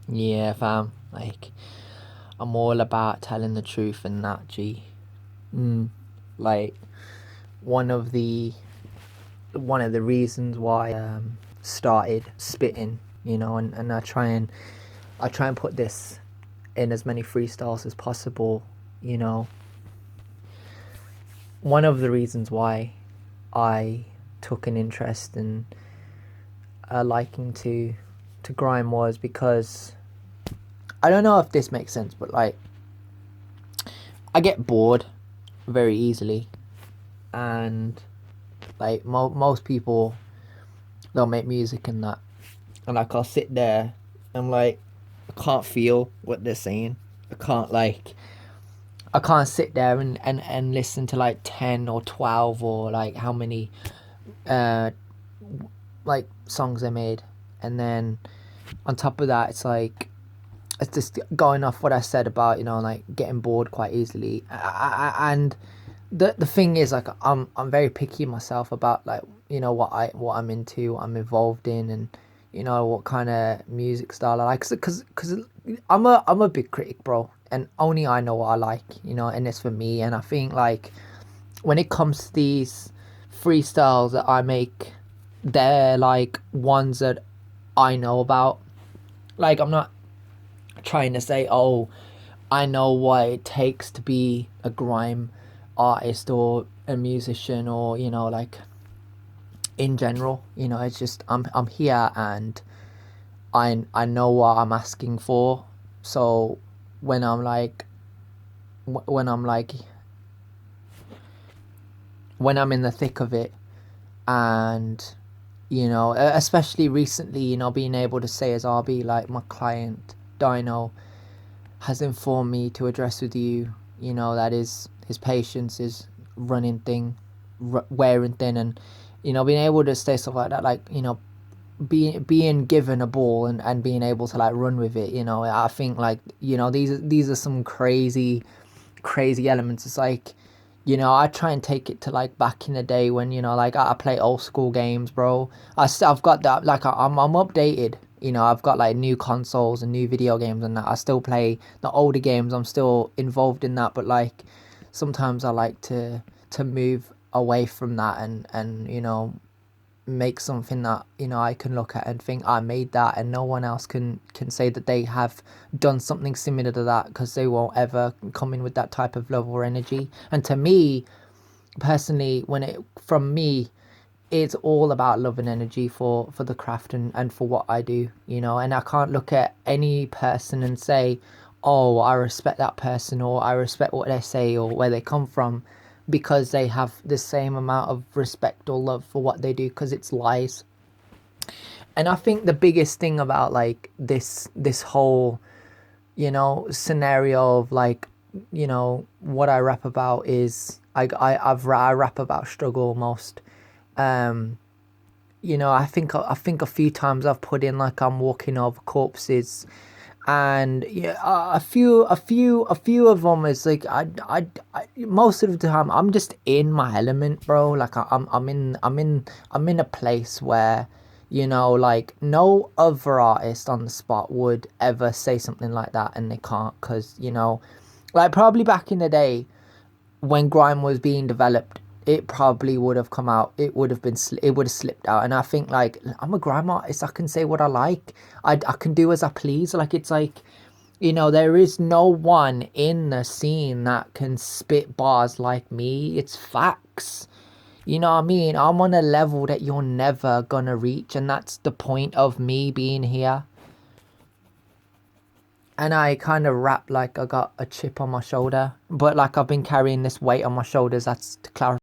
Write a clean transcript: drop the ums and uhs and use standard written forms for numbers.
Yeah, fam. Like, I'm all about telling the truth and that, G. Like, one of the reasons why I started spitting, and I try and put this in as many freestyles as possible, you know. One of the reasons why I took an interest in a liking to grime was because, I don't know if this makes sense, but like, I get bored very easily, and like most people, they'll make music and that, and like I'll sit there and like I can't feel what they're saying. I can't sit there and listen to like 10 or 12 or like how many like songs they made, and then on top of that, it's just going off what I said about, like getting bored quite easily. And the thing is, like, I'm very picky myself about, like, what I'm into, what I'm involved in, and what kind of music style I like, because I'm a big critic, bro, and only I know what I like, and it's for me. And I think, like, when it comes to these freestyles that I make, they're like ones that I know about. Like, I'm not trying to say, oh, I know what it takes to be a grime artist or a musician, or like, in general. It's just I'm here, and I know what I'm asking for. So when I'm like when I'm in the thick of it, and especially recently, being able to say as RB, like, my client DYNO has informed me to address with you, that his patience is running thin, wearing thin, and being able to say stuff like that, like, being given a ball and being able to like run with it. I think, like, these are some crazy elements. It's like, I try and take it to like back in the day when, like, I play old school games, bro. I've got that, like, I'm updated. I've got like new consoles and new video games and that. I still play the older games. I'm still involved in that, but like, sometimes I like to move away from that and make something that I can look at and think I made that, and no one else can say that they have done something similar to that, because they won't ever come in with that type of love or energy. And to me personally, it's all about love and energy for the craft and for what I do, and I can't look at any person and say, oh, I respect that person, or I respect what they say or where they come from, because they have the same amount of respect or love for what they do, because it's lies. And I think the biggest thing about like this whole scenario of like what I rap about is I rap about struggle most. I think a few times I've put in like I'm walking over corpses, and yeah, a few of them is like I most of the time I'm just in my element, bro. Like, I'm in a place where like no other artist on the spot would ever say something like that, and they can't, because like, probably back in the day when grime was being developed, it probably would have come out. It would have slipped out. And I think, like, I'm a grime artist. I can say what I like. I can do as I please. Like, it's like, there is no one in the scene that can spit bars like me. It's facts. You know what I mean? I'm on a level that you're never gonna reach, and that's the point of me being here. And I kind of rap like I got a chip on my shoulder, but like I've been carrying this weight on my shoulders. That's to clarify.